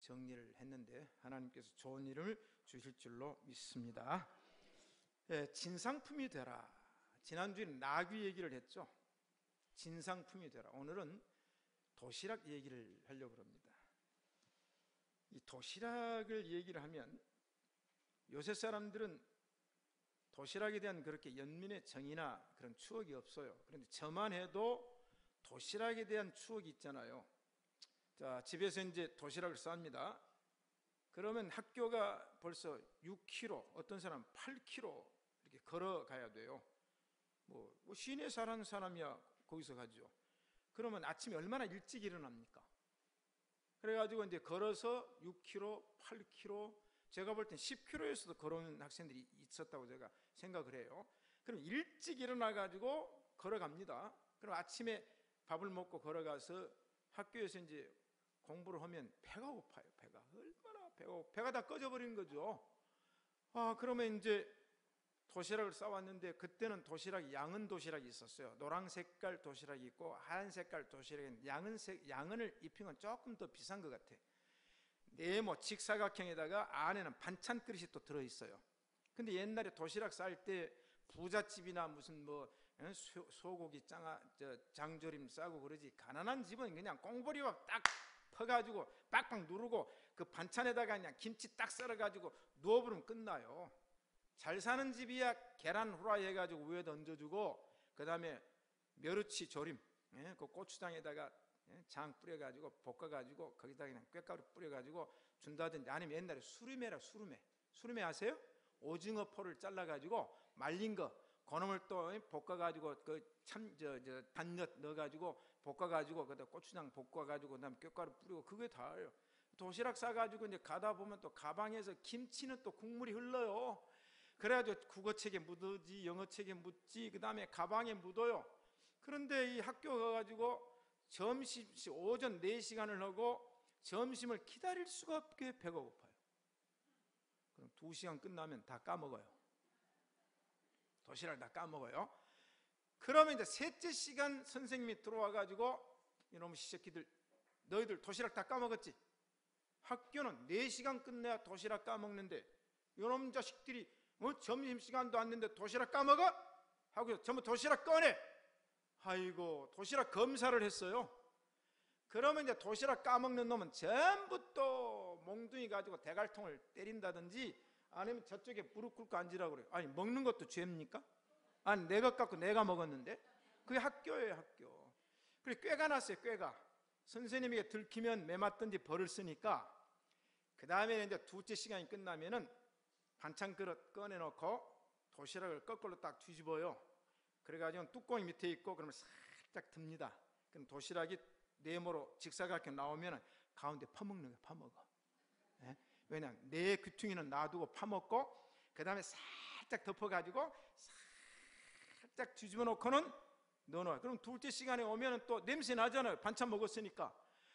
정리를 했는데 하나님께서 좋은 이름을 주실 줄로 믿습니다. 진상품이 되라. 지난주에는 나귀 얘기를 했죠. 진상품이 되라. 오늘은 도시락 얘기를 하려고 합니다. 이 도시락을 얘기를 하면 요새 사람들은 도시락에 대한 그렇게 연민의 정이나 그런 추억이 없어요. 그런데 저만 해도 도시락에 대한 추억이 있잖아요. 자, 집에서 이제 도시락을 쌉니다. 그러면 학교가 벌써 6km, 어떤 사람은 8km 이렇게 걸어가야 돼요. 뭐 시내 사는 사람이야 거기서 가죠. 그러면 아침에 얼마나 일찍 일어납니까? 그래가지고 이제 걸어서 6km, 8km, 제가 볼 땐 10km에서도 걸어오는 학생들이 있었다고 제가 생각을 해요. 그럼 일찍 일어나가지고 걸어갑니다. 그럼 아침에 밥을 먹고 걸어가서 학교에서 이제 공부를 하면 배가 고파요. 배가 얼마나 배가 다 꺼져버리는 거죠. 그러면 이제 도시락을 싸왔는데 그때는 도시락이 양은 도시락이 있었어요. 노란 색깔 도시락이 있고 하얀 색깔 도시락이 양은을 입힌 건 조금 더 비싼 것 같아. 네모 직사각형에다가 안에는 반찬 그릇이 또 들어있어요. 근데 옛날에 도시락 쌀 때 부잣집이나 무슨 뭐 소고기 장조림 싸고 그러지, 가난한 집은 그냥 꽁보리밥 딱 퍼가지고 빡빡 누르고 그 반찬에다가 그냥 김치 딱 썰어가지고 누워버리면 끝나요. 잘 사는 집이야 계란 후라이 해가지고 위에다 얹어주고 그 다음에 멸치 조림, 그 고추장에다가 장 뿌려가지고 볶아가지고 거기다 그냥 꾀가루 뿌려가지고 준다든지, 아니면 옛날에 수루메라, 수루메 아세요? 오징어 포를 잘라가지고 말린 거 그놈을 또 볶아가지고 그 단엿 넣어가지고 볶아가지고 그다음 고추장 볶아가지고 그다음 꾀가루 뿌리고 그게 다예요. 도시락 싸가지고 이제 가다 보면 또 가방에서 김치는 또 국물이 흘러요. 그래가지고 국어책에 묻지 영어책에 묻지 그 다음에 가방에 묻어요. 그런데 이 학교 가가지고 점심 오전 4시간을 하고 점심을 기다릴 수가 없게 배가 고파요. 그럼 2시간 끝나면 다 까먹어요. 도시락을 다 까먹어요. 그러면 이제 셋째 시간 선생님이 들어와가지고 이놈의 시새끼들 너희들 도시락 다 까먹었지? 학교는 4시간 끝내야 도시락 까먹는데 이놈 자식들이 점심시간도 안 됐는데 도시락 까먹어? 하고 전부 도시락 꺼내. 아이고, 도시락 검사를 했어요. 그러면 이제 도시락 까먹는 놈은 전부 또 몽둥이 가지고 대갈통을 때린다든지 아니면 저쪽에 무릎 꿇고 앉으라고 그래요. 아니, 먹는 것도 죄입니까? 아니, 내 것 갖고 내가 먹었는데? 그게 학교예요, 학교. 그래, 꾀가 났어요, 꾀가. 선생님에게 들키면 매 맞든지 벌을 쓰니까 그 다음에 이제 둘째 시간이 끝나면은 반찬 그릇 꺼내놓고 도시락을 거꾸로 딱 뒤집어요. 그래가지고 뚜껑이 밑에 있고 그러면 살짝 듭니다. 그럼 도시락이 네모로 직사각형 나오면 가운데 퍼먹는 거예요. 퍼먹어. 왜냐, 내 귀퉁이는 놔두고 파먹고 그 다음에 살짝 덮어가지고 살짝 뒤집어 놓고는 넣어놔요. 그럼 둘째 시간에 오면 또 냄새 나잖아요. 반찬 먹었으니까.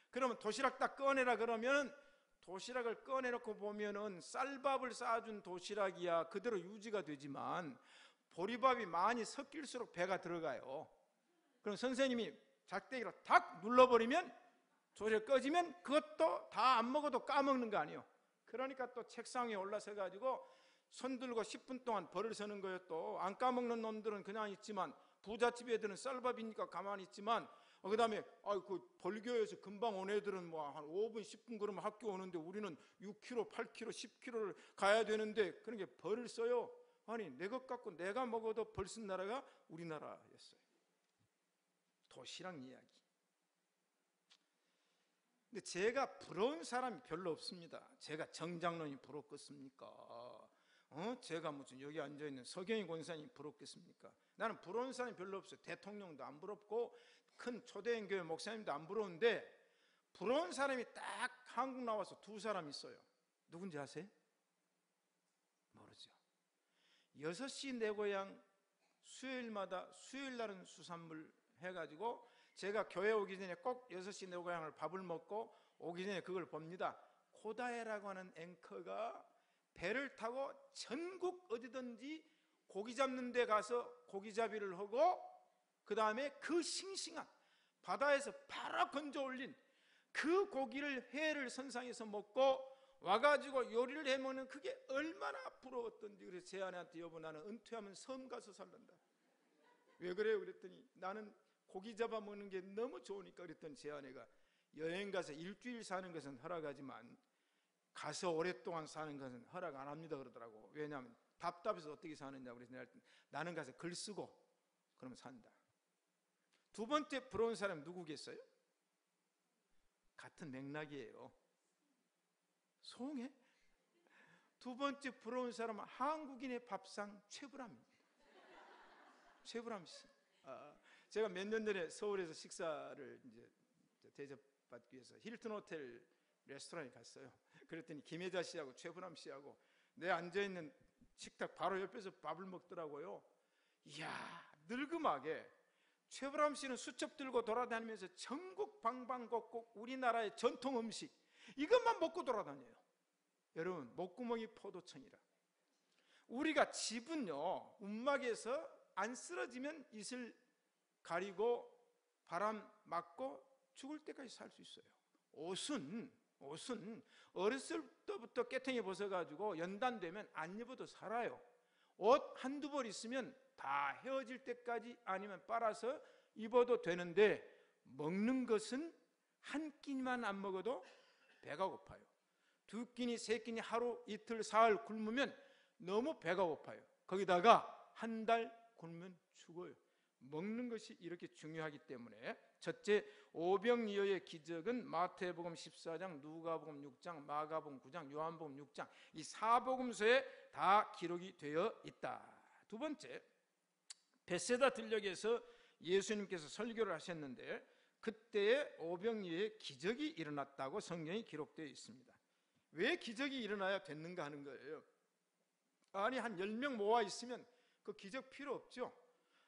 그러면 도시락 딱 꺼내라 그러면 도시락을 꺼내놓고 보면은 쌀밥을 쌓아준 도시락이야 그대로 유지가 되지만 보리밥이 많이 섞일수록 배가 들어가요. 그럼 선생님이 작대기로 탁 눌러버리면 도시락 꺼지면 그것도 다 안 먹어도 까먹는 거 아니에요. 그러니까 또 책상 위에 올라서 가지고 손 들고 10분 동안 벌을 서는 거예요. 또 안 까먹는 놈들은 그냥 있지만 부잣집 애들은 쌀밥이니까 가만히 있지만 그 다음에 그 벌교에서 금방 온 애들은 뭐 한 5분 10분 그러면 학교 오는데 우리는 6km 8km 10km를 가야 되는데 그런 게 벌을 써요. 아니, 내 것 갖고 내가 먹어도 벌 쓴 나라가 우리나라였어요. 도시락 이야기. 근데 제가 부러운 사람이 별로 없습니다. 제가 정장로님 부럽겠습니까? 제가 무슨 여기 앉아있는 서경희 권사님 부럽겠습니까? 나는 부러운 사람이 별로 없어요. 대통령도 안 부럽고 큰 초대형 교회 목사님도 안 부러운데 부러운 사람이 딱 한국 나와서 2사람 있어요. 누군지 아세요? 모르죠. 6시 내 고향 수요일마다 수요일날은 수산물 해가지고 제가 교회 오기 전에 꼭 6시 내 고향을 밥을 먹고 오기 전에 그걸 봅니다. 고다혜라고 하는 앵커가 배를 타고 전국 어디든지 고기 잡는 데 가서 고기잡이를 하고 그 다음에 그 싱싱한 바다에서 바로 건져 올린 그 고기를 회를 선상에서 먹고 와가지고 요리를 해먹는 그게 얼마나 부러웠던지. 그래서 제 아내한테 여보 나는 은퇴하면 섬 가서 살란다. 왜 그래요? 그랬더니 나는 고기 잡아먹는 게 너무 좋으니까. 그랬더니 제 아내가 여행 가서 일주일 사는 것은 허락하지만 가서 오랫동안 사는 것은 허락 안 합니다 그러더라고. 왜냐하면 답답해서 어떻게 사느냐. 그래서 내가 나는 가서 글 쓰고 그러면 산다. 두 번째 부러운 사람 누구겠어요? 같은 맥락이에요. 송해? 두 번째 부러운 사람은 한국인의 밥상 최불암입니다. 최불암 씨. 제가 몇 년 전에 서울에서 식사를 이제 대접받기 위해서 힐튼 호텔 레스토랑에 갔어요. 그랬더니 김혜자 씨하고 최불암 씨하고 내 앉아있는 식탁 바로 옆에서 밥을 먹더라고요. 이야, 늙음하게 최불암 씨는 수첩 들고 돌아다니면서 전국 방방곡곡 우리나라의 전통 음식 이것만 먹고 돌아다녀요. 여러분, 목구멍이 포도청이라. 우리가 집은요, 운막에서 안 쓰러지면 이슬 가리고 바람 맞고 죽을 때까지 살 수 있어요. 옷은 어렸을 때부터 깨탱이 벗어가지고 연단되면 안 입어도 살아요. 옷 한두 벌 있으면 다 헤어질 때까지 아니면 빨아서 입어도 되는데, 먹는 것은 한 끼만 안 먹어도 배가 고파요. 두 끼니 세 끼니 하루 이틀 사흘 굶으면 너무 배가 고파요. 거기다가 한 달 굶으면 죽어요. 먹는 것이 이렇게 중요하기 때문에 첫째, 오병이어의 기적은 마태복음 14장, 누가복음 6장, 마가복음 9장, 요한복음 6장 이 사복음서에 다 기록이 되어 있다. 두 번째, 베세다 들녘에서 예수님께서 설교를 하셨는데 그때에 오병이어의 기적이 일어났다고 성경이 기록되어 있습니다. 왜 기적이 일어나야 됐는가 하는 거예요. 아니 한 10명 모아 있으면 그 기적 필요 없죠.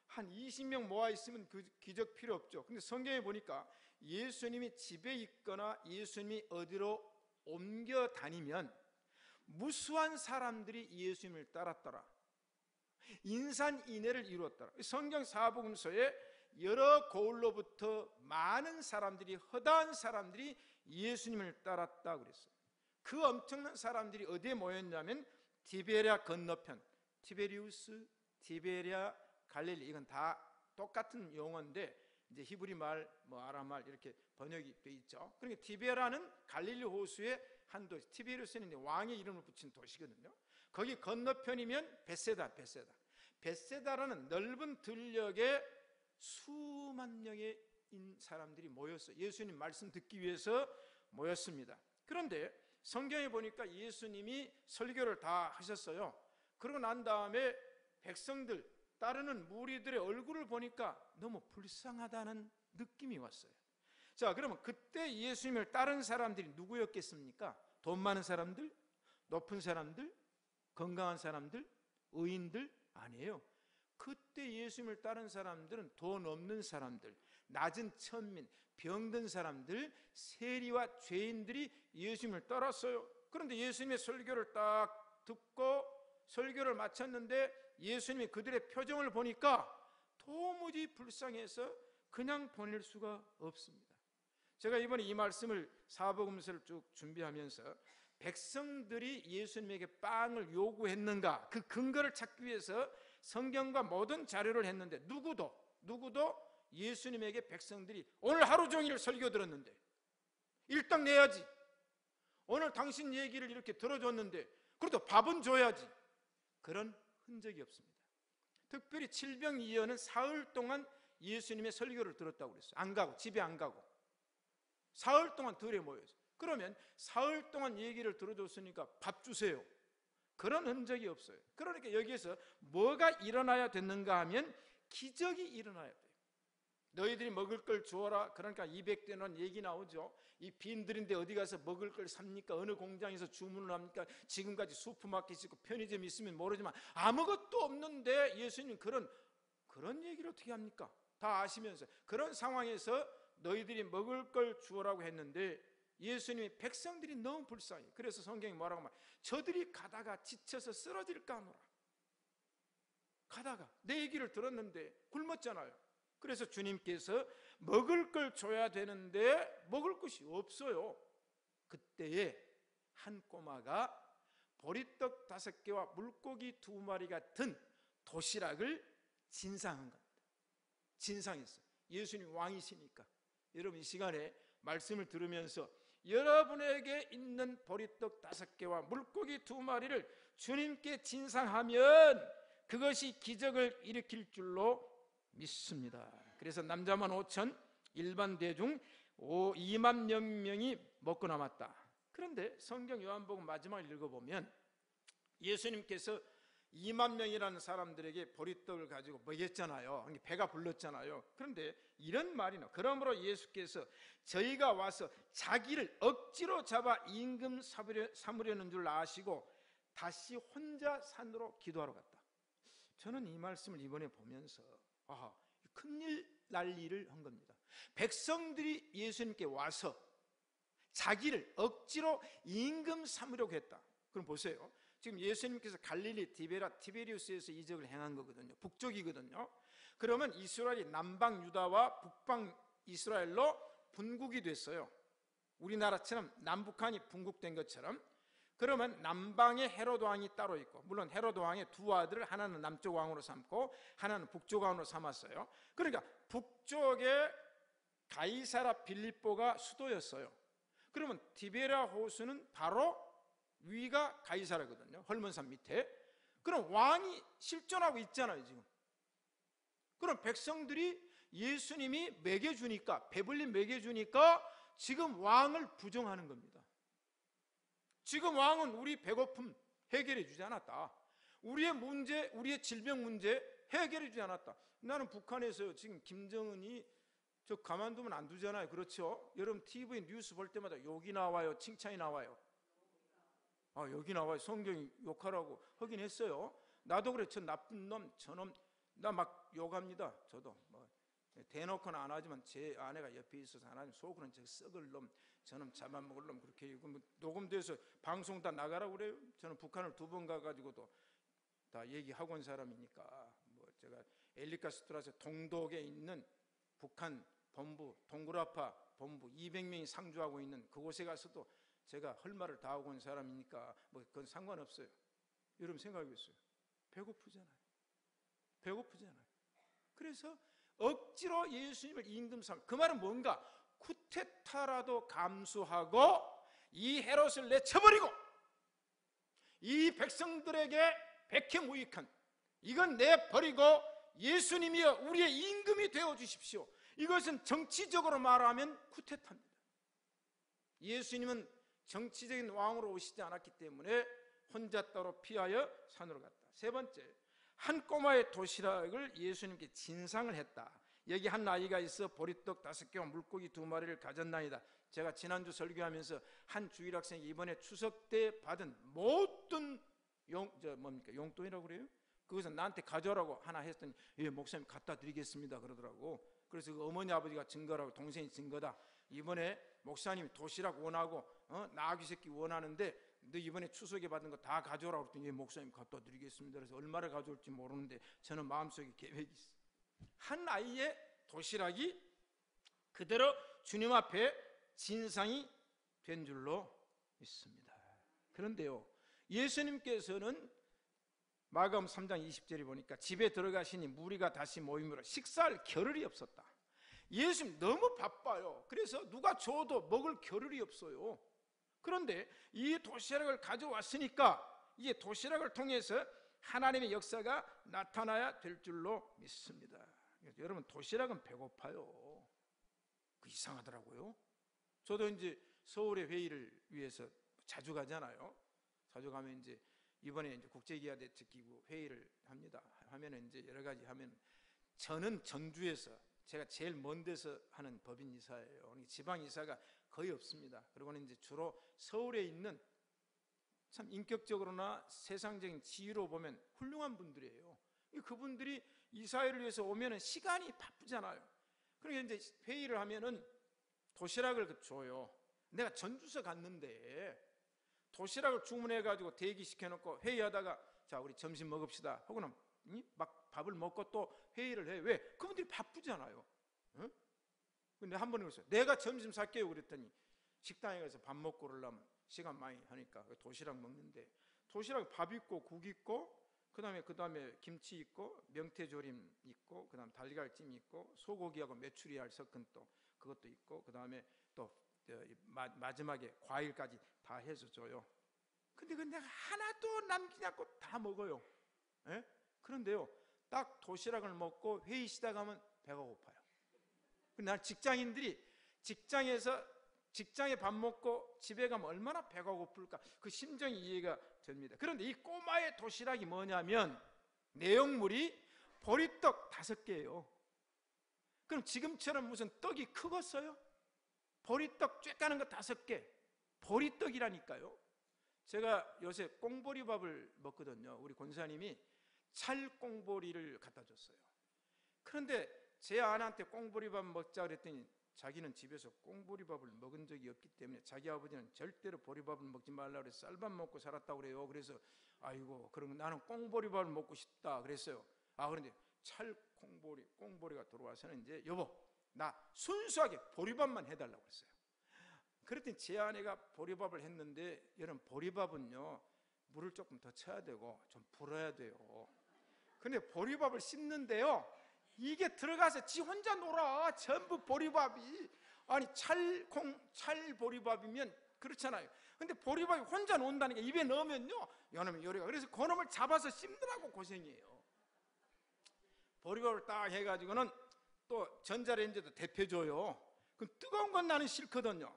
한 20명 모아 있으면 그 기적 필요 없죠. 근데 성경에 보니까 예수님이 집에 있거나 예수님이 어디로 옮겨 다니면 무수한 사람들이 예수님을 따랐더라. 인산인해를 이루었더라. 성경 사복음서에 여러 고을로부터 많은 사람들이, 허다한 사람들이 예수님을 따랐다 그랬어요. 그 엄청난 사람들이 어디에 모였냐면 디베랴 건너편, 티베리우스, 디베랴, 갈릴리, 이건 다 똑같은 용어인데 이제 히브리 말, 아람 말 이렇게 번역이 돼 있죠. 그러니까 디베라는 갈릴리 호수의 한 도시, 티베리우스는 왕의 이름을 붙인 도시거든요. 거기 건너편이면 베세다라는 넓은 들녘에 수만 명의 사람들이 모였어요. 예수님 말씀 듣기 위해서 모였습니다. 그런데 성경에 보니까 예수님이 설교를 다 하셨어요. 그러고 난 다음에 백성들, 따르는 무리들의 얼굴을 보니까 너무 불쌍하다는 느낌이 왔어요. 자, 그러면 그때 예수님을 따른 사람들이 누구였겠습니까? 돈 많은 사람들? 높은 사람들? 건강한 사람들? 의인들? 아니에요. 그때 예수님을 따른 사람들은 돈 없는 사람들, 낮은 천민, 병든 사람들, 세리와 죄인들이 예수님을 따랐어요. 그런데 예수님의 설교를 딱 듣고 설교를 마쳤는데 예수님이 그들의 표정을 보니까 도무지 불쌍해서 그냥 보낼 수가 없습니다. 제가 이번에 이 말씀을 사복음서를 쭉 준비하면서 백성들이 예수님에게 빵을 요구했는가 그 근거를 찾기 위해서 성경과 모든 자료를 했는데 누구도 예수님에게 백성들이 오늘 하루 종일 설교 들었는데 일당 내야지, 오늘 당신 얘기를 이렇게 들어줬는데 그래도 밥은 줘야지, 그런 흔적이 없습니다. 특별히 칠병이어는 사흘 동안 예수님의 설교를 들었다고 그랬어요. 안 가고, 집에 안 가고 사흘 동안 들에 모여서. 그러면 사흘 동안 얘기를 들어줬으니까 밥 주세요, 그런 흔적이 없어요. 그러니까 여기에서 뭐가 일어나야 됐는가 하면 기적이 일어나야 돼요. 너희들이 먹을 걸 주어라. 그러니까 200데나리 얘기 나오죠. 이 빈들인데 어디 가서 먹을 걸 삽니까? 어느 공장에서 주문을 합니까? 지금까지 슈퍼마켓이 있고 편의점이 있으면 모르지만 아무것도 없는데 예수님 그런 얘기를 어떻게 합니까? 다 아시면서 그런 상황에서 너희들이 먹을 걸 주어라고 했는데 예수님이 백성들이 너무 불쌍해. 그래서 성경이 뭐라고 말해? 저들이 가다가 지쳐서 쓰러질까 하노라. 가다가 내 얘기를 들었는데 굶었잖아요. 그래서 주님께서 먹을 걸 줘야 되는데 먹을 것이 없어요. 그때에 한 꼬마가 보리떡 5개와 물고기 2마리가 든 도시락을 진상한 겁니다. 진상했어요. 예수님 왕이시니까. 여러분 이 시간에 말씀을 들으면서 여러분에게 있는 보리떡 5개와 물고기 2마리를 주님께 진상하면 그것이 기적을 일으킬 줄로 믿습니다. 그래서 남자만 5천, 일반 대중 2만 명이 먹고 남았다. 그런데 성경 요한복음 마지막을 읽어보면 예수님께서 2만 명이라는 사람들에게 보리떡을 가지고 먹였잖아요. 배가 불렀잖아요. 그런데 이런 말이 나와요. 그러므로 예수께서 저희가 와서 자기를 억지로 잡아 임금 삼으려는 줄 아시고 다시 혼자 산으로 기도하러 갔다. 저는 이 말씀을 이번에 보면서 큰일 날 일을 한 겁니다. 백성들이 예수님께 와서 자기를 억지로 임금 삼으려고 했다. 그럼 보세요. 지금 예수님께서 갈릴리 티베리우스에서 이적을 행한 거거든요. 북쪽이거든요. 그러면 이스라엘이 남방 유다와 북방 이스라엘로 분국이 됐어요. 우리나라처럼 남북한이 분국된 것처럼. 그러면 남방에 헤로드 왕이 따로 있고, 물론 헤로드 왕의 2 아들을 하나는 남쪽 왕으로 삼고 하나는 북쪽 왕으로 삼았어요. 그러니까 북쪽에 가이사라 빌립보가 수도였어요. 그러면 티베리아 호수는 바로 위가 가이사라거든요. 헐몬산 밑에. 그럼 왕이 실존하고 있잖아요 지금. 그럼 백성들이 예수님이 먹여주니까, 배불리 먹여주니까 지금 왕을 부정하는 겁니다. 지금 왕은 우리 배고픔 해결해 주지 않았다. 우리의 문제, 우리의 질병 문제 해결해 주지 않았다. 나는 북한에서 지금 김정은이 저 가만두면 안 두잖아요. 그렇죠? 여러분 TV 뉴스 볼 때마다 욕이 나와요, 칭찬이 나와요. 여기 나와요. 성경이 욕하라고 하긴 했어요. 나도 그래. 저 나쁜 놈, 저놈, 나 막 욕합니다. 저도 대놓고는 안 하지만 제 아내가 옆에 있어서 안 하지만 속으로는 저 썩을 놈, 저놈 잡아먹을 놈 그렇게 녹음돼서 방송 다 나가라고 그래요. 저는 북한을 2번 가가지고도 다 얘기하고 온 사람이니까. 제가 엘리카스트라서 동독에 있는 북한 본부, 동그라파 본부 200명이 상주하고 있는 그곳에 가서도 제가 할 말을 다 하고 온 사람이니까 그건 상관없어요. 여러분 생각해보세요. 배고프잖아요. 그래서 억지로 예수님을 임금 삼. 그 말은 뭔가 쿠데타라도 감수하고 이 헤롯을 내쳐버리고 이 백성들에게 백해무익한 이건 내버리고 예수님이여 우리의 임금이 되어주십시오. 이것은 정치적으로 말하면 쿠데타입니다. 예수님은 정치적인 왕으로 오시지 않았기 때문에 혼자 따로 피하여 산으로 갔다. 3번째, 한 꼬마의 도시락을 예수님께 진상을 했다. 여기 한 아이가 있어 보리떡 5개와 물고기 2마리를 가졌나이다. 제가 지난주 설교하면서 한 주일학생이 이번에 추석 때 받은 모든 용돈이라고 그래요? 그것은 나한테 가져오라고 하나 했더니 예, 목사님 갖다 드리겠습니다 그러더라고. 그래서 그 어머니 아버지가 증거라고, 동생이 증거다. 이번에 목사님이 도시락 원하고 나귀 새끼 원하는데 너 이번에 추석에 받은 거 다 가져오라고 그랬더니 예, 목사님 갖다 드리겠습니다. 그래서 얼마를 가져올지 모르는데 저는 마음속에 계획이 있어요. 한 아이의 도시락이 그대로 주님 앞에 진상이 된 줄로 믿습니다. 그런데요, 예수님께서는 마가복음 3장 20절에 보니까 집에 들어가시니 무리가 다시 모임으로 식사할 겨를이 없었다. 예수님 너무 바빠요. 그래서 누가 줘도 먹을 겨를이 없어요. 그런데 이 도시락을 가져왔으니까 이제 도시락을 통해서 하나님의 역사가 나타나야 될 줄로 믿습니다. 여러분 도시락은 배고파요. 그 이상하더라고요. 저도 이제 서울의 회의를 위해서 자주 가잖아요. 자주 가면 이제 이번에 이제 국제기아대책기구 회의를 합니다. 하면은 이제 여러 가지 하면 저는 전주에서 제가 제일 먼 데서 하는 법인 이사예요. 지방 이사가 거의 없습니다. 그리고는 이제 주로 서울에 있는 참 인격적으로나 세상적인 지위로 보면 훌륭한 분들이에요. 그분들이 이사회를 위해서 오면은 시간이 바쁘잖아요. 그러니까 이제 회의를 하면은 도시락을 줘요. 내가 전주서 갔는데 도시락을 주문해가지고 대기시켜놓고 회의하다가 자 우리 점심 먹읍시다 하고는 막 밥을 먹고 또 회의를 해. 왜? 그분들이 바쁘잖아요. 응? 근데 한 번은 그랬어요. 내가 점심 살게요 그랬더니 식당에 가서 밥 먹고 그러려면 시간 많이 하니까 도시락 먹는데 도시락에 밥 있고 국 있고 그다음에 김치 있고 명태조림 있고 그다음 달걀찜 있고 소고기하고 메추리알 섞은 또 그것도 있고 그다음에 또 마지막에 과일까지 다 해서 줘요. 근데 그 내가 하나도 남기지 않고 다 먹어요. 예? 그런데요, 딱 도시락을 먹고 회의 시작하면 배가 고파요. 난 직장인들이 직장에 밥 먹고 집에 가면 얼마나 배가 고플까, 그 심정이 이해가 됩니다. 그런데 이 꼬마의 도시락이 뭐냐면 내용물이 보리떡 5개예요. 그럼 지금처럼 무슨 떡이 크겠어요? 보리떡 쬐까는 거 5개, 보리떡이라니까요. 제가 요새 꽁보리밥을 먹거든요. 우리 권사님이 찰꽁보리를 갖다 줬어요. 그런데 제 아내한테 꽁보리밥 먹자 그랬더니 자기는 집에서 꽁보리밥을 먹은 적이 없기 때문에 자기 아버지는 절대로 보리밥을 먹지 말라고 그래서 쌀밥 먹고 살았다고 그래요. 그래서 아이고, 그러면 나는 꽁보리밥을 먹고 싶다 그랬어요. 그런데 꽁보리가 들어와서는 이제 여보, 나 순수하게 보리밥만 해달라고 그랬어요. 그랬더니 제 아내가 보리밥을 했는데, 여러분 보리밥은요 물을 조금 더 쳐야 되고 좀 불어야 돼요. 근데 보리밥을 씹는데요, 이게 들어가서 지 혼자 놀아. 전부 보리밥이. 아니 찰보리밥이면 그렇잖아요. 근데 보리밥이 혼자 논다니까 입에 넣으면요 요놈이 요리가. 그래서 그놈을 잡아서 씹느라고 고생이에요. 보리밥을 딱 해가지고는 또 전자레인지도 데펴줘요. 그럼 뜨거운 건 나는 싫거든요.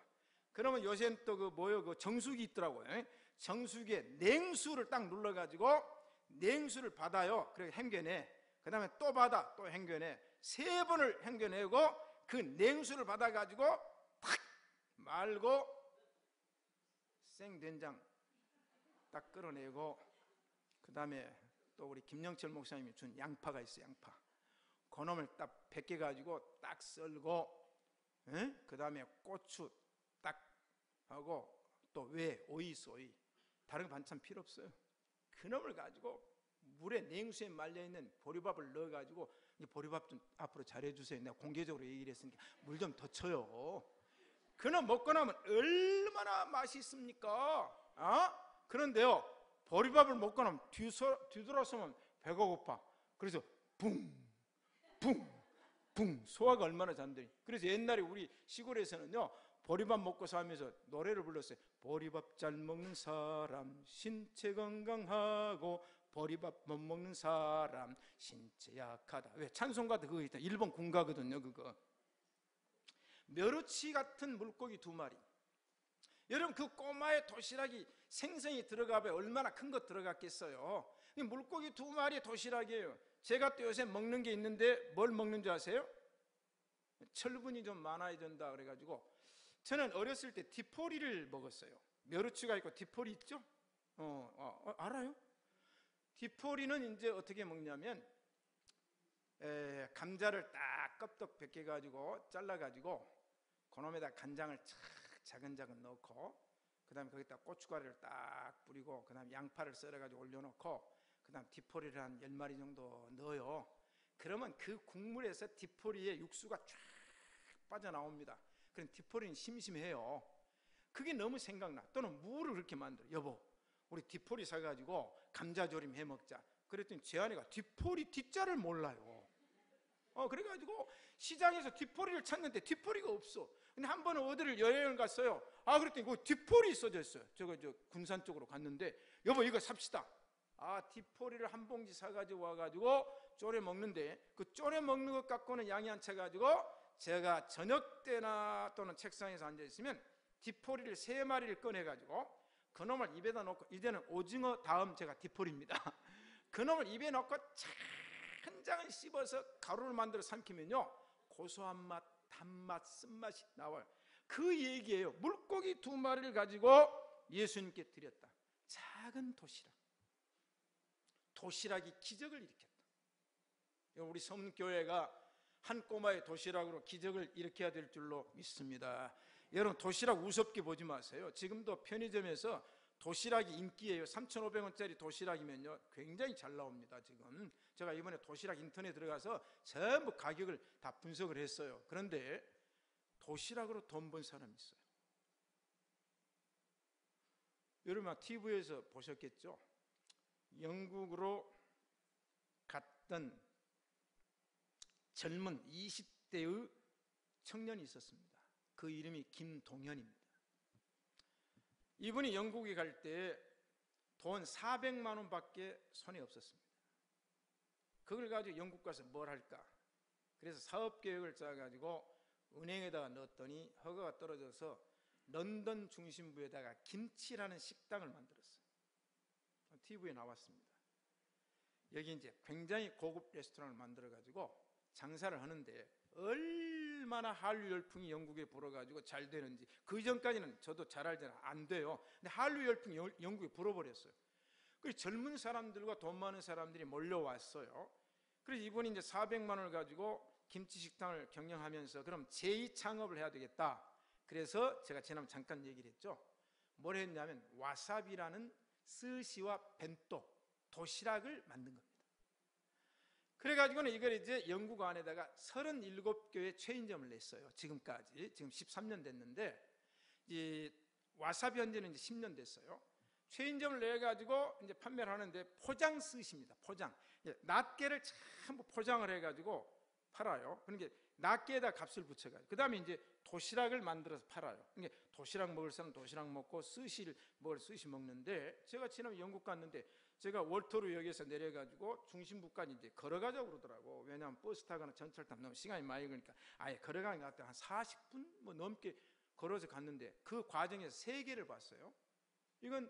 그러면 요새는 또 그 정수기 있더라고요. 정수기에 냉수를 딱 눌러가지고 냉수를 받아요. 그리고 헹겨내. 그 다음에 또 받아, 또 헹겨내. 3번을 헹겨내고 그 냉수를 받아가지고 탁 말고 생된장 딱 끌어내고, 그 다음에 또 우리 김영철 목사님이 준 양파가 있어요. 양파. 그놈을 딱 벗겨가지고 딱 썰고, 그 다음에 고추 딱 하고, 또 오이 있어. 다른 반찬 필요 없어요. 그놈을 가지고 물에 냉수에 말려있는 보리밥을 넣어가지고, 이 보리밥 좀 앞으로 잘해주세요. 내가 공개적으로 얘기를 했으니까 물 좀 더 쳐요. 그놈 먹고 나면 얼마나 맛있습니까? 그런데요, 보리밥을 먹고 나면 뒤돌아서면 배가 고파. 그래서 붕 소화가 얼마나 잔들이. 그래서 옛날에 우리 시골에서는요 보리밥 먹고 살면서 노래를 불렀어요. 보리밥 잘 먹는 사람 신체 건강하고 보리밥 못 먹는 사람 신체 약하다. 왜? 찬송가도 그거 있다. 일본 군가거든요. 그거 멸치 같은 물고기 2마리. 여러분 그 꼬마의 도시락이 생선이 들어가면 얼마나 큰 거 들어갔겠어요. 물고기 2마리의 도시락이에요. 제가 또 요새 먹는 게 있는데 뭘 먹는 줄 아세요? 철분이 좀 많아야 된다 그래가지고 저는 어렸을 때 디포리를 먹었어요. 멸치가 있고 디포리 있죠? 알아요? 디포리는 이제 어떻게 먹냐면 감자를 딱 껍덕 벗겨가지고 잘라가지고 그놈에다 간장을 차근차근 넣고, 그 다음에 거기다 고춧가루를 딱 뿌리고, 그 다음에 양파를 썰어가지고 올려놓고, 그 다음 디포리를 한 10마리 정도 넣어요. 그러면 그 국물에서 디포리의 육수가 쫙 빠져나옵니다. 그럼 디포리는 심심해요. 그게 너무 생각나. 또는 무를 그렇게 만들어. 여보, 우리 디포리 사가지고 감자조림 해 먹자. 그랬더니 제 아내가 디포리 뒷자를 몰라요. 그래가지고 시장에서 디포리를 찾는데 디포리가 없어. 근데 한 번은 어디를 여행을 갔어요. 그랬더니 그 디포리 써져 있어요. 저 군산 쪽으로 갔는데, 여보 이거 삽시다. 디포리를 한 봉지 사가지고 와가지고 쪼래 먹는데, 그 쪼래 먹는 것 갖고는 양이 안 차가지고 제가 저녁 때나 또는 책상에서 앉아있으면 디포리를 3마리를 꺼내가지고 그놈을 입에다 넣고, 이제는 오징어 다음 제가 디포리입니다. 그놈을 입에 넣고 찬장을 씹어서 가루를 만들어 삼키면요 고소한 맛, 단맛, 쓴맛이 나와요. 그 얘기예요. 물고기 2마리를 가지고 예수님께 드렸다. 작은 도시락이 기적을 일으켰다. 우리 섬교회가 한 꼬마의 도시락으로 기적을 일으켜야 될 줄로 믿습니다. 여러분 도시락 우습게 보지 마세요. 지금도 편의점에서 도시락이 인기예요. 3,500원짜리 도시락이면요 굉장히 잘 나옵니다. 지금 제가 이번에 도시락 인터넷에 들어가서 전부 가격을 다 분석을 했어요. 그런데 도시락으로 돈 번 사람이 있어요. 여러분 TV에서 보셨겠죠? 영국으로 갔던 젊은 20대의 청년이 있었습니다. 그 이름이 김동현입니다. 이분이 영국에 갈 때 돈 400만 원밖에 손에 없었습니다. 그걸 가지고 영국 가서 뭘 할까? 그래서 사업 계획을 짜가지고 은행에다가 넣었더니 허가가 떨어져서 런던 중심부에다가 김치라는 식당을 만들었어요. TV에 나왔습니다. 여기 이제 굉장히 고급 레스토랑을 만들어가지고 장사를 하는데 얼마나 한류 열풍이 영국에 불어가지고 잘 되는지, 그 전까지는 저도 잘 알잖아요. 안 돼요. 근데 한류 열풍이 영국에 불어버렸어요. 그래서 젊은 사람들과 돈 많은 사람들이 몰려왔어요. 그래서 이분이 이제 400만 원을 가지고 김치 식당을 경영하면서 그럼 제2 창업을 해야 되겠다. 그래서 제가 지난번 잠깐 얘기를 했죠. 뭘 했냐면 와사비라는 스시와 벤또, 도시락을 만든 겁니다. 그래가지고는 이걸 이제 영국 안에다가 37개의 체인점을 냈어요. 지금까지. 지금 13년 됐는데, 이 와사비 현재는 이제 10년 됐어요. 체인점을 내가지고 이제 판매를 하는데 포장 스시입니다. 포장. 낱개를 전부 포장을 해가지고 팔아요. 그러니까 낱개에다 값을 붙여가지고. 그 다음에 이제 도시락을 만들어서 팔아요. 그러니까 도시락 먹을 사람 도시락 먹고 스시를 먹을 스시 먹는데, 제가 지난번 영국 갔는데 제가 월터루역에서 내려가지고 중심부까지 이제 걸어가자고 그러더라고. 왜냐하면 버스 타거나 전철 타면 너무 시간이 많이 걸리니까 아예 걸어가는 것 같아. 한 40분 뭐 넘게 걸어서 갔는데 그 과정에서 3개를 봤어요. 이건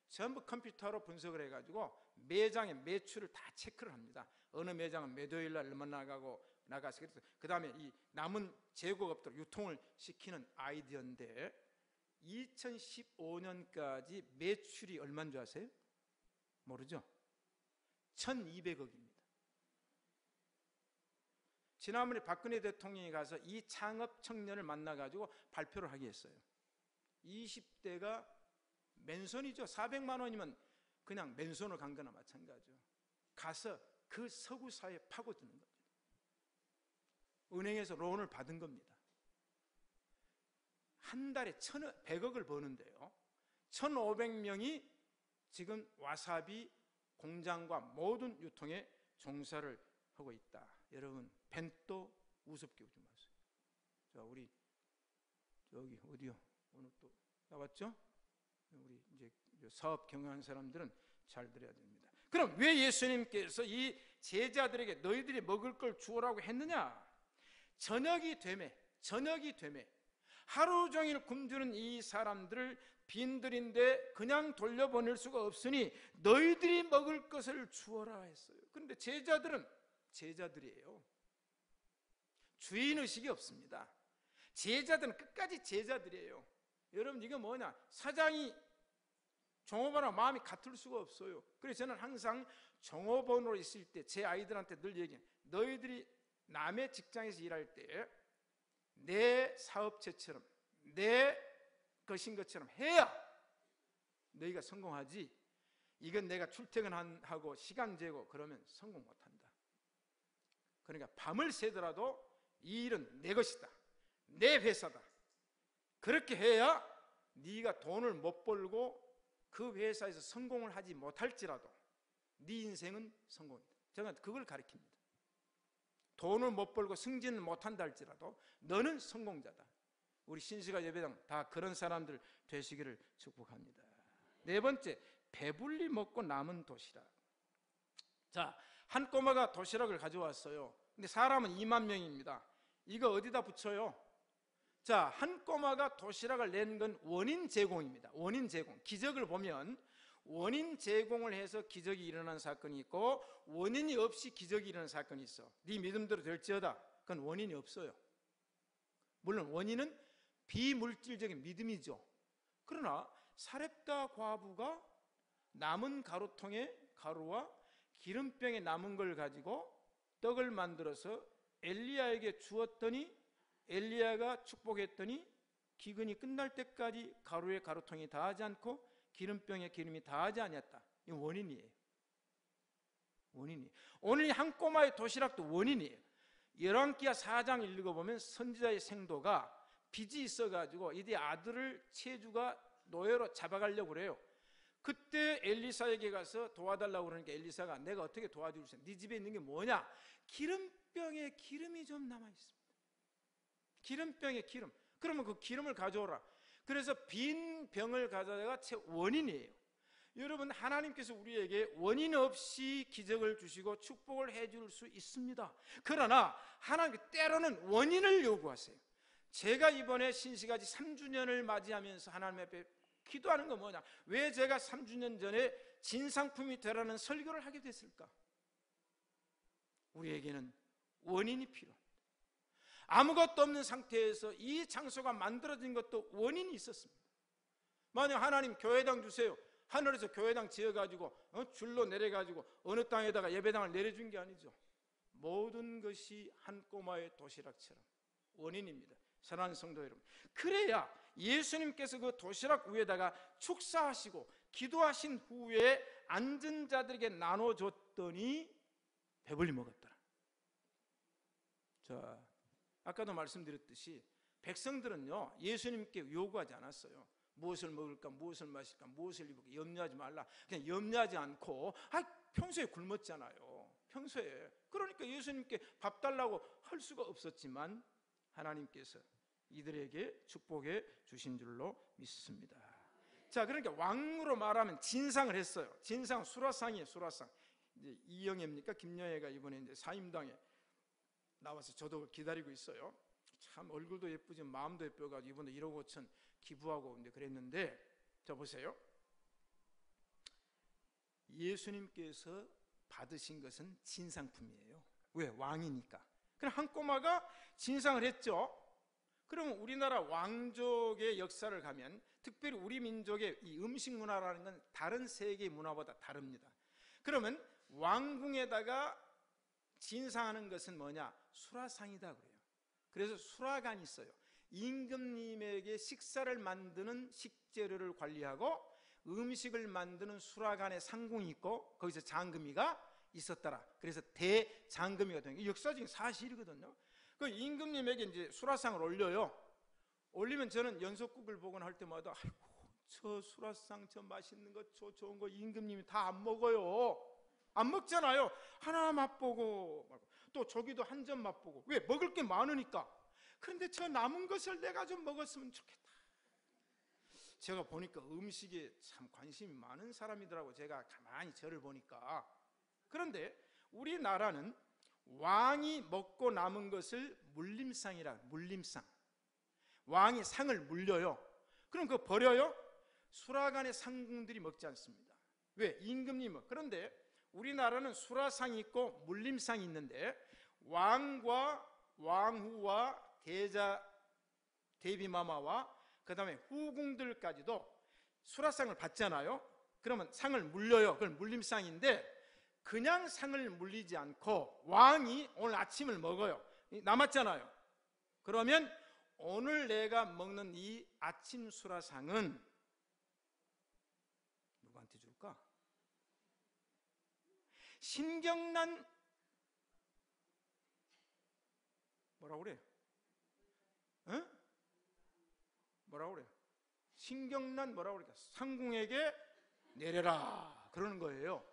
전부 컴퓨터로 분석을 해가지고 매장의 매출을 다 체크를 합니다. 어느 매장은 매도일 날 얼마 나가서 그 다음에 이 남은 재고업들 유통을 시키는 아이디어인데, 2015년까지 매출이 얼마인 줄 아세요? 모르죠? 1200억입니다. 지난번에 박근혜 대통령이 가서 이 창업 청년을 만나가지고 발표를 하게 했어요. 20대가 맨손이죠. 400만 원이면 그냥 맨손으로 간 거나 마찬가지죠. 가서 그 서구 사회에 파고드는 겁니다. 은행에서 론을 받은 겁니다. 한 달에 1,100억을 버는데요. 1,500명이 지금 와사비 공장과 모든 유통에 종사를 하고 있다. 여러분, 벤또 우습게 오지 마세요. 자, 우리 저기 어디요? 오늘 또 나왔죠? 우리 이제 사업 경영하는 사람들은 잘 들어야 됩니다. 그럼 왜 예수님께서 이 제자들에게 너희들이 먹을 걸 주오라고 했느냐? 저녁이 되매 하루 종일 굶주는 이 사람들을 빈들인데 그냥 돌려보낼 수가 없으니 너희들이 먹을 것을 주어라 했어요. 그런데 제자들은 제자들이에요. 주인의식이 없습니다. 제자들은 끝까지 제자들이에요. 여러분, 이거 뭐냐? 사장이 종업원하고 마음이 같을 수가 없어요. 그래서 저는 항상 종업원으로 있을 때 제 아이들한테 늘 얘기해요. 너희들이 남의 직장에서 일할 때 내 사업체처럼 내 것인 것처럼 해야 너희가 성공하지, 이건 내가 출퇴근하고 시간 재고 그러면 성공 못한다. 그러니까 밤을 새더라도 이 일은 내 것이다, 내 회사다. 그렇게 해야 네가 돈을 못 벌고 그 회사에서 성공을 하지 못할지라도 네 인생은 성공이다. 제가 그걸 가르칩니다. 돈을 못 벌고 승진을 못한다 할지라도 너는 성공자다. 우리 신시가 예배당 다 그런 사람들 되시기를 축복합니다. 네 번째, 배불리 먹고 남은 도시락. 자, 한 꼬마가 도시락을 가져왔어요. 근데 사람은 2만 명입니다. 이거 어디다 붙여요? 자, 한 꼬마가 도시락을 낸 건 원인 제공입니다. 원인 제공. 기적을 보면 원인 제공을 해서 기적이 일어난 사건이 있고 원인이 없이 기적이 일어난 사건이 있어. 네 믿음대로 될지어다. 그건 원인이 없어요. 물론 원인은 비물질적인 믿음이죠. 그러나 사렙다 과부가 남은 가루통에 가루와 기름병에 남은 걸 가지고 떡을 만들어서 엘리야에게 주었더니 엘리야가 축복했더니 기근이 끝날 때까지 가루에 가루통이 다하지 않고 기름병에 기름이 다하지 않았다. 이건 원인이에요. 원인이. 오늘 한 꼬마의 도시락도 원인이에요. 열왕기하 4장 읽어보면 선지자의 생도가 빚이 있어가지고 이제 아들을 채주가 노예로 잡아가려고 그래요. 그때 엘리사에게 가서 도와달라고 그러니까 엘리사가 내가 어떻게 도와줄 수 있어? 네 집에 있는 게 뭐냐? 기름병에 기름이 좀 남아있습니다. 기름병에 기름. 그러면 그 기름을 가져오라. 그래서 빈 병을 가져다가 채 원인이에요. 여러분, 하나님께서 우리에게 원인 없이 기적을 주시고 축복을 해줄 수 있습니다. 그러나 하나님 때로는 원인을 요구하세요. 제가 이번에 신시가지 3주년을 맞이하면서 하나님 앞에 기도하는 건 뭐냐? 왜 제가 3주년 전에 진상품이 되라는 설교를 하게 됐을까? 우리에게는 원인이 필요합니다. 아무것도 없는 상태에서 이 장소가 만들어진 것도 원인이 있었습니다. 만약 하나님 교회당 주세요, 하늘에서 교회당 지어가지고 줄로 내려가지고 어느 땅에다가 예배당을 내려준 게 아니죠. 모든 것이 한 꼬마의 도시락처럼 원인입니다. 사랑하는 성도 여러분, 그래야 예수님께서 그 도시락 위에다가 축사하시고 기도하신 후에 앉은 자들에게 나눠줬더니 배불리 먹었더라. 자, 아까도 말씀드렸듯이 백성들은요 예수님께 요구하지 않았어요. 무엇을 먹을까, 무엇을 마실까, 무엇을 입을까 염려하지 말라. 그냥 염려하지 않고 평소에 굶었잖아요. 평소에. 그러니까 예수님께 밥 달라고 할 수가 없었지만 하나님께서 이들에게 축복해 주신 줄로 믿습니다. 자, 그러니까 왕으로 말하면 진상을 했어요. 진상 수라상이에요. 수라상. 이제 이영애입니까? 김영애가 이번에 이제 사임당에 나와서 저도 기다리고 있어요. 참 얼굴도 예쁘지 마음도 예뻐가지고 이번에 1억 5천 기부하고 이제 그랬는데, 자 보세요. 예수님께서 받으신 것은 진상품이에요. 왜? 왕이니까. 그럼 한 꼬마가 진상을 했죠. 그러면 우리나라 왕족의 역사를 가면 특별히 우리 민족의 이 음식 문화라는 건 다른 세계의 문화보다 다릅니다. 그러면 왕궁에다가 진상하는 것은 뭐냐? 수라상이다 그래요. 그래서 수라관이 있어요. 임금님에게 식사를 만드는 식재료를 관리하고 음식을 만드는 수라관의 상궁이 있고 거기서 장금이가 있었더라. 그래서 대장금이가 된 게 역사적인 사실이거든요. 그 임금님에게 이제 수라상을 올려요. 올리면 저는 연속극을 보거나 할 때마다 아이고 저 수라상 저 맛있는 거 저 좋은 거 임금님이 다 안 먹어요. 안 먹잖아요. 하나 맛보고 또 저기도 한 점 맛보고. 왜? 먹을 게 많으니까. 그런데 저 남은 것을 내가 좀 먹었으면 좋겠다. 제가 보니까 음식에 참 관심이 많은 사람이더라고. 제가 가만히 저를 보니까. 그런데 우리나라는 왕이 먹고 남은 것을 물림상이라. 물림상. 왕이 상을 물려요. 그럼 그거 버려요? 수라관의 상궁들이 먹지 않습니다. 왜? 임금님은. 그런데 우리나라는 수라상이 있고 물림상이 있는데 왕과 왕후와 대비마마와 그 다음에 후궁들까지도 수라상을 받잖아요. 그러면 상을 물려요. 그건 물림상인데 그냥 상을 물리지 않고 왕이 오늘 아침을 먹어요. 남았잖아요. 그러면 오늘 내가 먹는 이 아침 수라상은 누구한테 줄까? 신경난 뭐라고 그래? 응? 뭐라고 그래? 신경난 뭐라고 그래? 상궁에게 내려라 그러는 거예요.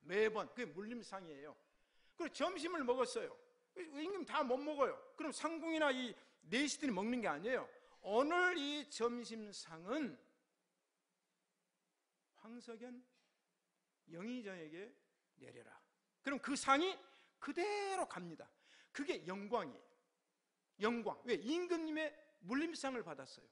매번 그게 물림상이에요. 그리고 점심을 먹었어요. 임금 다 못 먹어요. 그럼 상궁이나 이 내시들이 먹는 게 아니에요. 오늘 이 점심상은 황석연 영의정에게 내려라. 그럼 그 상이 그대로 갑니다. 그게 영광이에요. 영광. 왜? 임금님의 물림상을 받았어요.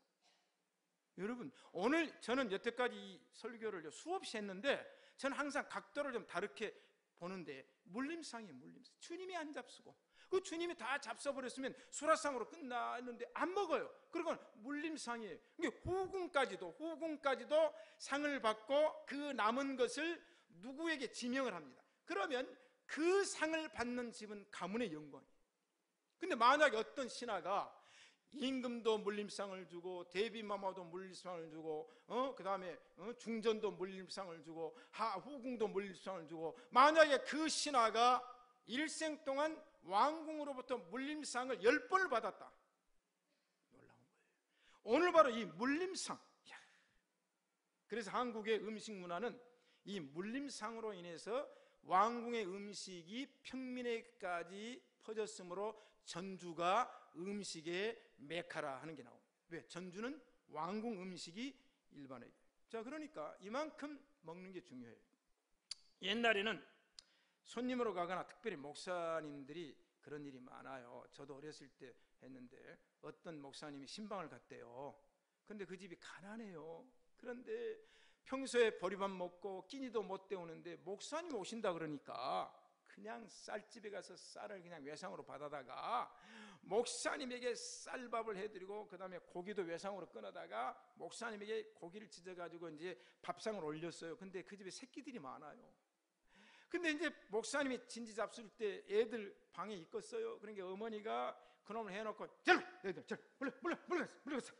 여러분, 오늘 저는 여태까지 이 설교를 수없이 했는데 저는 항상 각도를 좀 다르게 보는데 물림상이에요. 물림상. 주님이 안 잡수고 그 주님이 다 잡숴버렸으면 수라상으로 끝났는데 안 먹어요. 그리고 물림상이에요. 후궁까지도 상을 받고 그 남은 것을 누구에게 지명을 합니다. 그러면 그 상을 받는 집은 가문의 영광이에요. 근데 만약에 어떤 신하가 임금도 물림상을 주고 대비마마도 물림상을 주고 그 다음에 중전도 물림상을 주고 후궁도 물림상을 주고 만약에 그 신하가 일생 동안 왕궁으로부터 물림상을 10번을 받았다. 놀라운 거예요. 오늘 바로 이 물림상. 그래서 한국의 음식 문화는 이 물림상으로 인해서 왕궁의 음식이 평민에까지 퍼졌으므로 전주가 음식의 메카라 하는 게 나옵니다. 왜? 전주는 왕궁 음식이 일반화예요. 자, 그러니까 이만큼 먹는 게 중요해요. 옛날에는 손님으로 가거나 특별히 목사님들이 그런 일이 많아요. 저도 어렸을 때 했는데 어떤 목사님이 신방을 갔대요. 근데 그 집이 가난해요. 그런데 평소에 보리밥 먹고 끼니도 못 때우는데 목사님 오신다 그러니까 그냥 쌀집에 가서 쌀을 그냥 외상으로 받아다가 목사님에게 쌀밥을 해드리고 그 다음에 고기도 외상으로 끊어다가 목사님에게 고기를 찢어가지고 이제 밥상을 올렸어요. 근데 그 집에 새끼들이 많아요. 근데 이제 목사님이 진지 잡술 때 애들 방에 있겠어요. 그러니까 어머니가 그놈을 해놓고 물러갔어.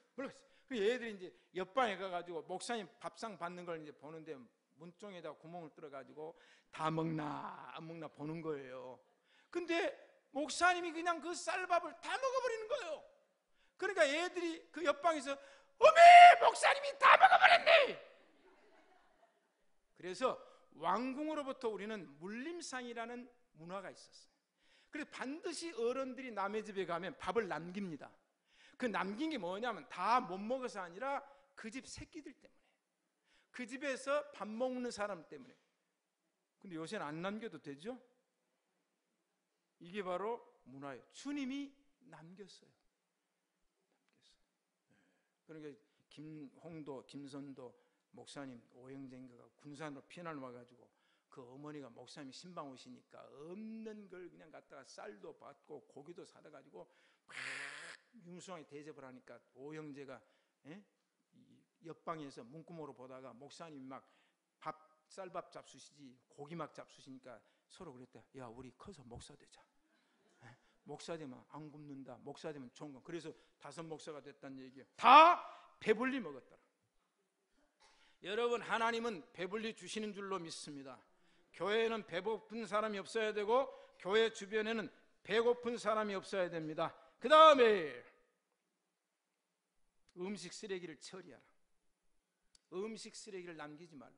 그 애들이 이제 옆방에 가가지고 목사님 밥상 받는 걸 이제 보는데 문종에다 구멍을 뚫어가지고 다 먹나 안 먹나 보는 거예요. 근데 목사님이 그냥 그 쌀밥을 다 먹어버리는 거예요. 그러니까 애들이 그 옆방에서 어메 목사님이 다 먹어버렸네. 그래서 왕궁으로부터 우리는 물림상이라는 문화가 있었어요. 그래서 반드시 어른들이 남의 집에 가면 밥을 남깁니다. 그 남긴 게 뭐냐면 다 못 먹어서 아니라 그 집 새끼들 때문에, 그 집에서 밥 먹는 사람 때문에. 근데 요새는 안 남겨도 되죠? 이게 바로 문화예요. 주님이 남겼어요. 그러니까 김홍도, 김선도 목사님 오영재인가가 군산으로 피난을 와가지고 그 어머니가 목사님이 신방 오시니까 없는 걸 그냥 갖다가 쌀도 받고 고기도 사다 가지고 막 융숭하게 대접을 하니까 오영재가 옆방에서 문구모로 보다가 목사님이 막 쌀밥 잡수시지 고기 막 잡수시니까 서로 그랬대. 야, 우리 커서 목사 되자. 목사 되면 안 굶는다. 목사 되면 좋은 거. 그래서 5 목사가 됐다는 얘기예요. 다 배불리 먹었더라. 여러분, 하나님은 배불리 주시는 줄로 믿습니다. 교회에는 배고픈 사람이 없어야 되고 교회 주변에는 배고픈 사람이 없어야 됩니다. 그 다음에 음식 쓰레기를 처리하라. 음식 쓰레기를 남기지 말라.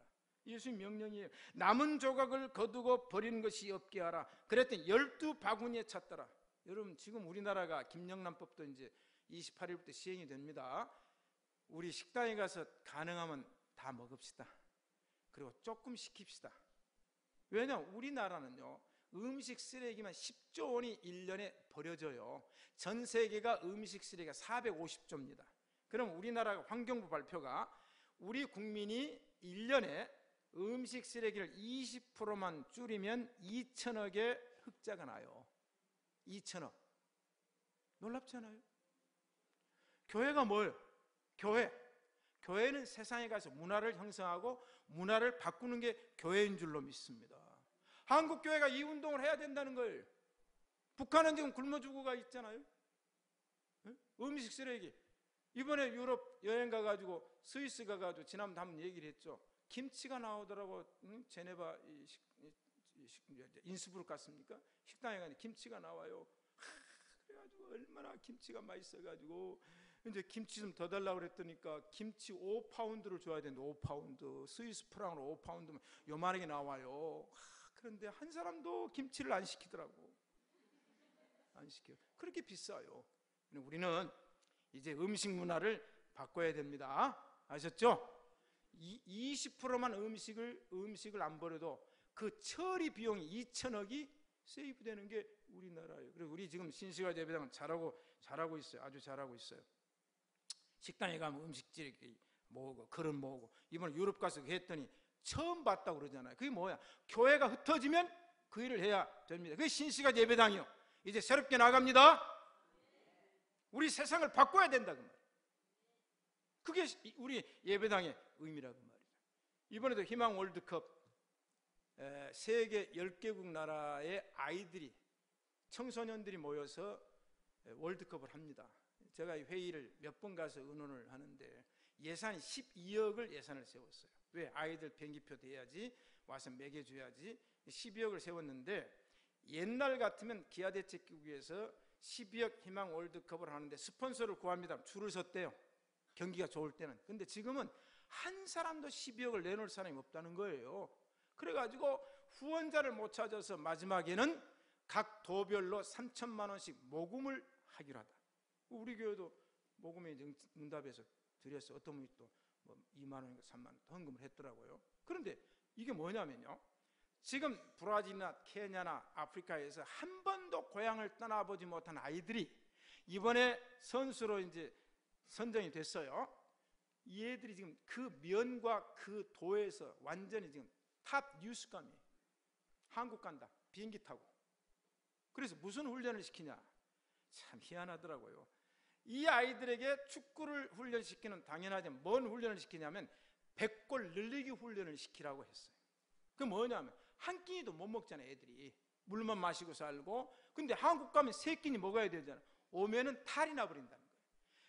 예수님 명령이에요. 남은 조각을 거두고 버리는 것이 없게 하라. 그랬더니 12바구니에 찼더라. 여러분, 지금 우리나라가 김영란법도 이제 28일부터 시행이 됩니다. 우리 식당에 가서 가능하면 다 먹읍시다. 그리고 조금 시킵시다. 왜냐? 우리나라는요, 음식 쓰레기만 10조 원이 1년에 버려져요. 전 세계가 음식 쓰레기가 450조입니다. 그럼 우리나라 환경부 발표가 우리 국민이 1년에 음식 쓰레기를 20%만 줄이면 2천억의 흑자가 나요. 2천억. 놀랍잖아요. 교회가 뭘? 교회는 세상에 가서 문화를 형성하고 문화를 바꾸는 게 교회인 줄로 믿습니다. 한국 교회가 이 운동을 해야 된다는 거예요. 북한은 지금 굶어 죽어가 있잖아요. 음식 쓰레기. 이번에 유럽 여행 가가지고 스위스 가가지고 지난번에 한번 얘기를 했죠. 김치가 나오더라고. 제네바 인스부르크 갔습니까? 식당에 가니 김치가 나와요. 그래가지고 얼마나 김치가 맛있어가지고 이제 김치 좀 더 달라고 그랬더니까 김치 5파운드를 줘야 되는데 5파운드 스위스 프랑으로 5파운드면 요만하게 나와요. 그런데 한 사람도 김치를 안 시키더라고. 안 시켜요. 그렇게 비싸요. 우리는 이제 음식 문화를 바꿔야 됩니다. 아셨죠? 20%만 음식을 안 버려도 그 처리 비용이 2천억이 세이브되는 게 우리나라예요. 그리고 우리 지금 신시가 예배당은 잘하고 있어요. 아주 잘하고 있어요. 식당에 가면 음식들이 모으고 그릇 모으고 이번에 유럽 가서 했더니 처음 봤다고 그러잖아요. 그게 뭐야? 교회가 흩어지면 그 일을 해야 됩니다. 그게 신시가 예배당이요. 이제 새롭게 나갑니다. 우리 세상을 바꿔야 된다 그 말이에요. 그게 우리 예배당의 의미라고 말이죠. 이번에도 희망 월드컵 세계 10개국 나라의 아이들이 청소년들이 모여서 월드컵을 합니다. 제가 회의를 몇 번 가서 의논을 하는데 예산이 12억을 예산을 세웠어요. 왜? 아이들 비행기표 대야지 와서 먹여줘야지 12억을 세웠는데 옛날 같으면 기아대책기구에서 12억 희망 월드컵을 하는데 스폰서를 구합니다. 줄을 섰대요. 경기가 좋을 때는. 근데 지금은 한 사람도 12억을 내놓을 사람이 없다는 거예요. 그래가지고 후원자를 못 찾아서 마지막에는 각 도별로 3천만 원씩 모금을 하기로 하다. 우리 교회도 모금에 응답해서 드렸어. 어떤 분이 또 뭐 2만 원인가 3만 원 헌금을 했더라고요. 그런데 이게 뭐냐면요, 지금 브라질이나 케냐나 아프리카에서 한 번도 고향을 떠나보지 못한 아이들이 이번에 선수로 이제 선정이 됐어요. 이 애들이 지금 그 면과 그 도에서 완전히 지금 탑 뉴스감이에요. 한국 간다, 비행기 타고. 그래서 무슨 훈련을 시키냐, 참 희한하더라고요. 이 아이들에게 축구를 훈련시키는, 당연하지만 뭔 훈련을 시키냐면 100골 늘리기 훈련을 시키라고 했어요. 그 뭐냐면 한 끼니도 못 먹잖아요. 애들이 물만 마시고 살고. 근데 한국 가면 3끼니 먹어야 되잖아요. 오면은 탈이 나버린다는 거예요.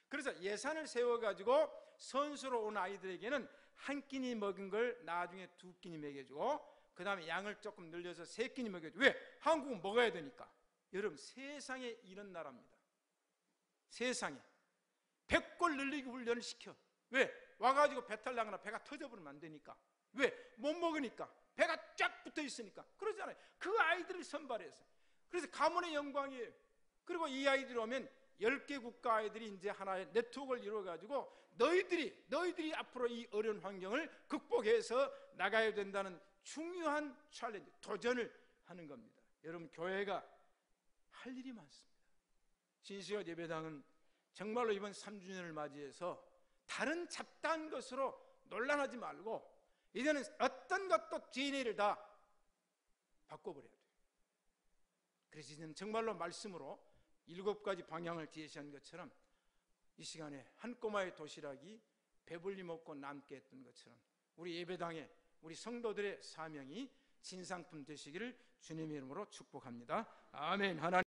그래서 예산을 세워가지고 선수로 온 아이들에게는 한 끼니 먹은 걸 나중에 2끼니 먹여주고, 그 다음에 양을 조금 늘려서 3끼니 먹여주고. 왜? 한국은 먹어야 되니까. 여러분, 세상에 이런 나라입니다. 세상에 100골 늘리기 훈련을 시켜. 왜? 와가지고 배탈 나거나 배가 터져버리면 안 되니까. 왜? 못 먹으니까. 배가 쫙 붙어 있으니까. 그러잖아요. 그 아이들을 선발해서. 그래서 가문의 영광이에요. 그리고 이 아이들이 오면 10개 국가 아이들이 이제 하나의 네트워크를 이루어가지고 너희들이 앞으로 이 어려운 환경을 극복해서 나가야 된다는 중요한 챌린지, 도전을 하는 겁니다. 여러분, 교회가 할 일이 많습니다. 신시각 예배당은 정말로 이번 3주년을 맞이해서 다른 잡다한 것으로 논란하지 말고 이제는 어떤 것도 DNA를 다 바꿔버려야 돼요. 그래서 이제는 정말로 말씀으로 7가지 방향을 제시한 것처럼 이 시간에 한 꼬마의 도시락이 배불리 먹고 남게 했던 것처럼 우리 예배당의 우리 성도들의 사명이 진상품 되시기를 주님의 이름으로 축복합니다. 아멘. 하나님.